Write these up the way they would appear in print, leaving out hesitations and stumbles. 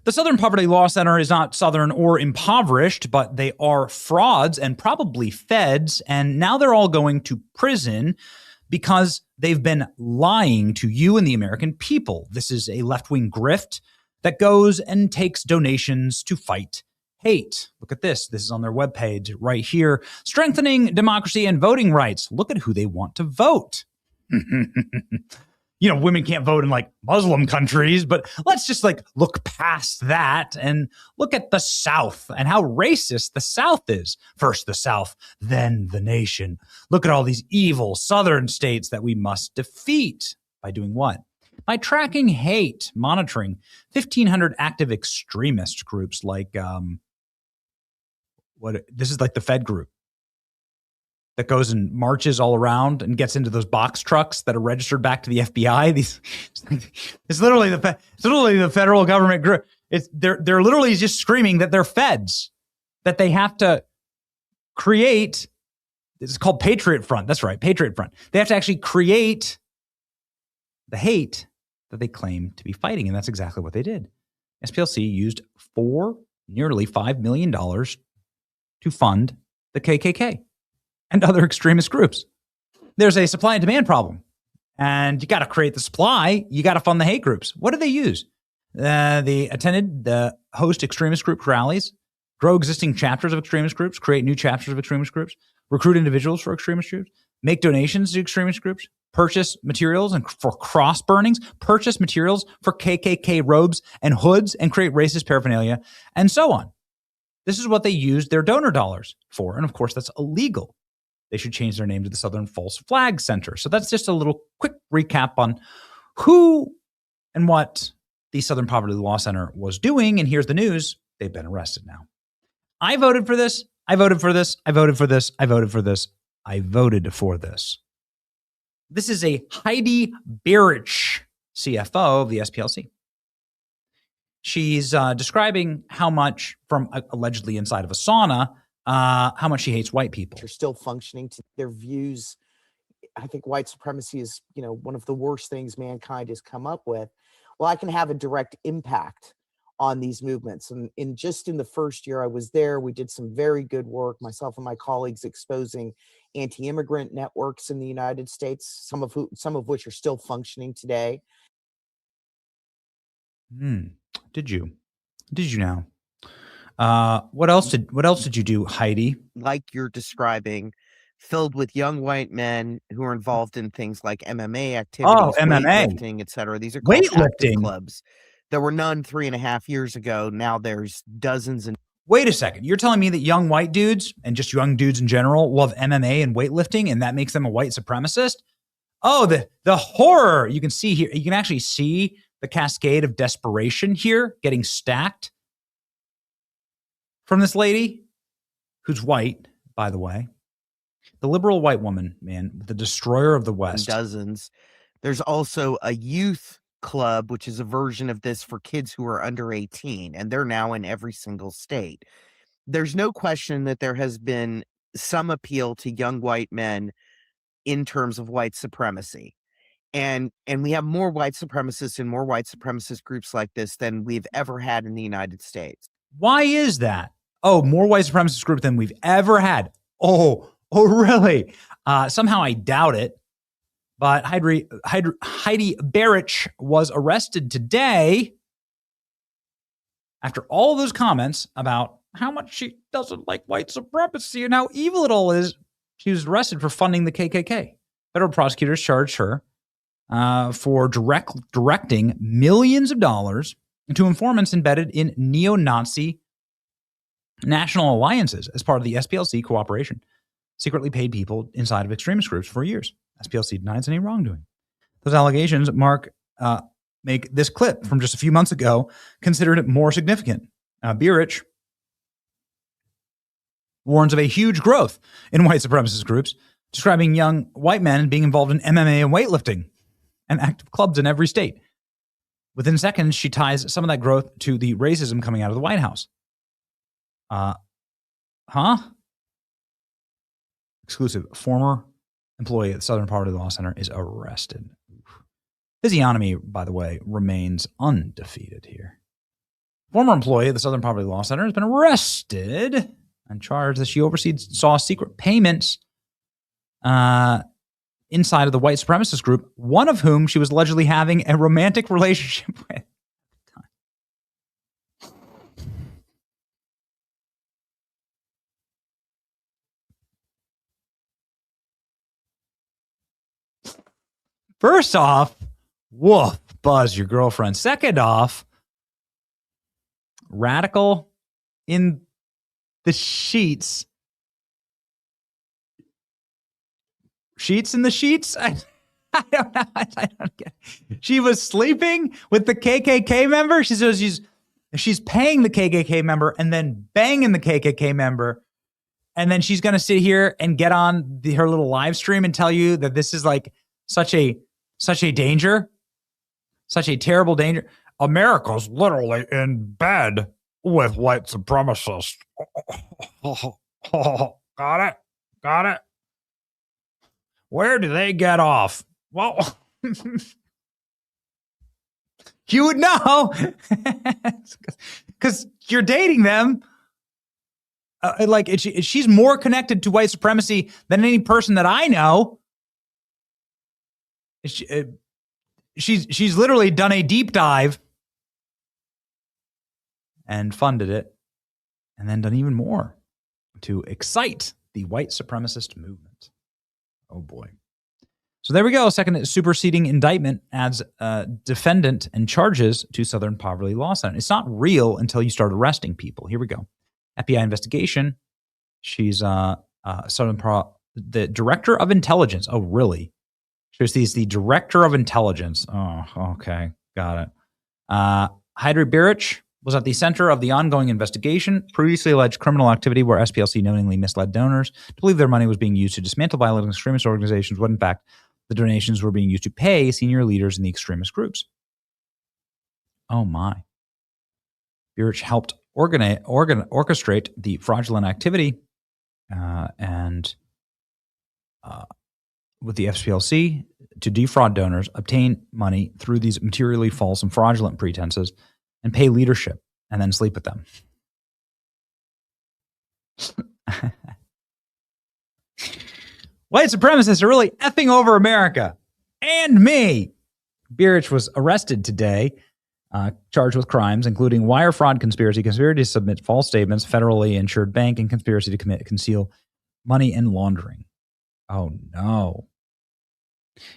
The Southern Poverty Law Center is not Southern or impoverished, but they are frauds and probably feds, and now they're all going to prison because they've been lying to you and the American people. This is a left-wing grift that goes and takes donations to fight hate. Look at this. This is on their webpage right here. Strengthening democracy and voting rights. Look at who they want to vote. You know, women can't vote in like Muslim countries, but let's just like look past that and look at the South and how racist the South is. First the South, then the nation. Look at all these evil Southern states that we must defeat. By doing what? By tracking hate, monitoring 1,500 active extremist groups like, this is like the Fed group that goes and marches all around and gets into those box trucks that are registered back to the FBI. It's literally the federal government group. They're literally just screaming that they're feds, that they have to create. It's called Patriot Front. That's right, Patriot Front. They have to actually create the hate that they claim to be fighting, and that's exactly what they did. SPLC used nearly $5 million to fund the KKK and other extremist groups. There's a supply and demand problem, and you got to create the supply. You got to fund the hate groups. What do they use? They attended the host extremist group rallies, grow existing chapters of extremist groups, create new chapters of extremist groups, recruit individuals for extremist groups, make donations to extremist groups, purchase materials and for cross burnings, purchase materials for KKK robes and hoods, and create racist paraphernalia, and so on. This is what they used their donor dollars for, and of course, that's illegal. They should change their name to the Southern False Flag Center. So that's just a little quick recap on who and what the Southern Poverty Law Center was doing. And here's the news. They've been arrested now. I voted for this. I voted for this. I voted for this. I voted for this. I voted for this. This is a Heidi Beirich, CFO of the SPLC. She's describing how much from allegedly inside of a sauna, how much she hates white people. Are still functioning to their views. I think white supremacy is, one of the worst things mankind has come up with. Well, I can have a direct impact on these movements. And in the first year I was there, we did some very good work, myself and my colleagues, exposing anti-immigrant networks in the United States, some of which are still functioning today. Did you now? What else did you do, Heidi? Like you're describing, filled with young white men who are involved in things like MMA activities, weightlifting, etc. These are called active clubs. There were none 3.5 years ago. Now there's dozens. And wait a second, you're telling me that young white dudes and just young dudes in general love MMA and weightlifting, and that makes them a white supremacist? Oh, the horror you can see here. You can actually see the cascade of desperation here getting stacked from this lady who's white, by the way. The liberal white woman, man, the destroyer of the West. Dozens. There's also a youth club, which is a version of this for kids who are under 18, and they're now in every single state. There's no question that there has been some appeal to young white men in terms of white supremacy. And we have more white supremacists and more white supremacist groups like this than we've ever had in the United States. Why is that? Oh, more white supremacist group than we've ever had. Oh, really? Somehow I doubt it. But Heidi Beirich was arrested today after all those comments about how much she doesn't like white supremacy and how evil it all is. She was arrested for funding the KKK. Federal prosecutors charged her for directing millions of dollars to informants embedded in neo-Nazi national alliances as part of the SPLC cooperation. Secretly paid people inside of extremist groups for years. SPLC denies any wrongdoing. Those allegations make this clip from just a few months ago considered more significant. Beirich warns of a huge growth in white supremacist groups, describing young white men being involved in MMA and weightlifting and active clubs in every state. Within seconds, she ties some of that growth to the racism coming out of the White House. Exclusive. Former employee at the Southern Poverty Law Center is arrested. Physiognomy, by the way, remains undefeated here. Former employee of the Southern Poverty Law Center has been arrested and charged that she saw secret payments inside of the white supremacist group, one of whom she was allegedly having a romantic relationship with. First off, woof, Buzz, your girlfriend. Second off, radical in the sheets. Sheets in the sheets? I don't know. I don't get it. She was sleeping with the KKK member. She says she's paying the KKK member and then banging the KKK member. And then she's going to sit here and get on her little live stream and tell you that this is like such a danger, such a terrible danger. America's literally in bed with white supremacists. Got it. Where do they get off? Well, you would know because you're dating them. She's more connected to white supremacy than any person that I know. She's literally done a deep dive and funded it, and then done even more to excite the white supremacist movement. Oh boy. So there we go. Second superseding indictment adds defendant and charges to Southern Poverty Law Center. It's not real until you start arresting people. Here we go. FBI investigation. She's the director of intelligence. Oh, really? She's the director of intelligence. Oh, okay. Got it. Heidi Beirich was at the center of the ongoing investigation, previously alleged criminal activity where SPLC knowingly misled donors to believe their money was being used to dismantle violent extremist organizations, when in fact the donations were being used to pay senior leaders in the extremist groups. Oh my. Beirich helped orchestrate the fraudulent activity with the SPLC to defraud donors, obtain money through these materially false and fraudulent pretenses, and pay leadership, and then sleep with them. White supremacists are really effing over America and me. Beirich was arrested today, charged with crimes including wire fraud conspiracy to submit false statements, federally insured bank, and conspiracy to conceal money and laundering. Oh no.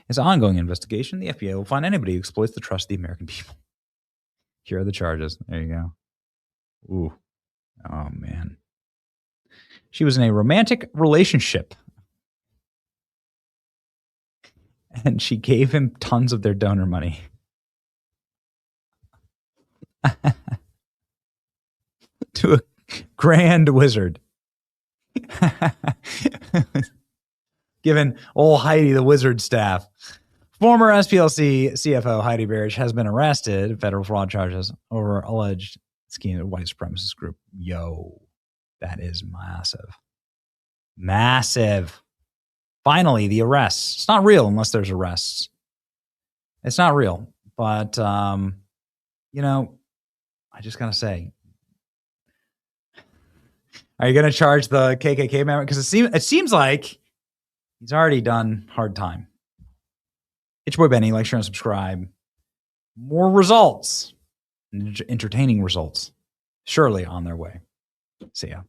It's an ongoing investigation. The FBI will find anybody who exploits the trust of the American people. Here are the charges. There you go. Ooh. Oh, man. She was in a romantic relationship. And she gave him tons of their donor money. To a grand wizard. Given old Heidi the wizard staff. Former SPLC CFO Heidi Beirich has been arrested, federal fraud charges, over alleged scheme of white supremacist group. Yo, that is massive. Massive. Finally, the arrests. It's not real unless there's arrests. It's not real. But, I just got to say, are you going to charge the KKK member? Because it seems like he's already done hard time. It's your boy Benny. Like, share, and subscribe. More results. Entertaining results. Surely on their way. See ya.